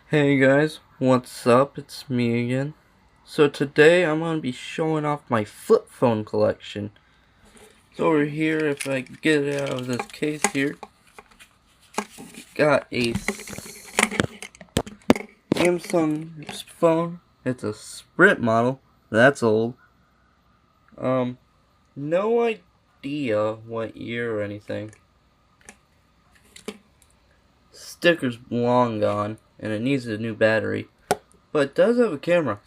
Hey guys, what's up? It's me again. So today I'm going to be showing off my flip phone collection. So over here, if I can get it out of this case here, got a Samsung phone. It's a Sprint model. That's old. No idea what year or anything. Sticker's long gone, and it needs a new battery. But it does have a camera.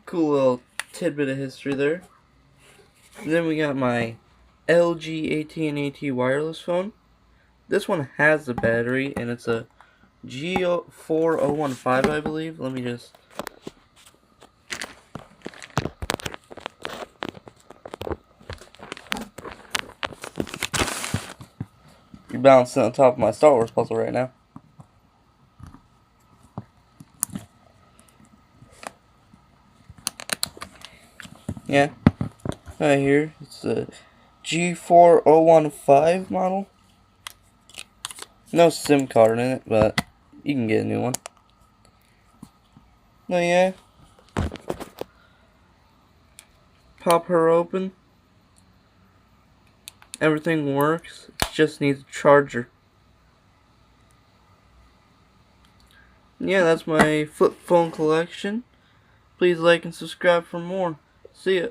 Cool little tidbit of history there. And then we got my LG AT&T wireless phone. This one has a battery, and it's a G4015, I believe. Let me just... You're bouncing on top of my Star Wars puzzle right now. Yeah, right here. It's a G4015 model. No SIM card in it, but you can get a new one. No, yeah. Pop her open. Everything works. It just needs a charger. Yeah, that's my flip phone collection. Please like and subscribe for more. See ya.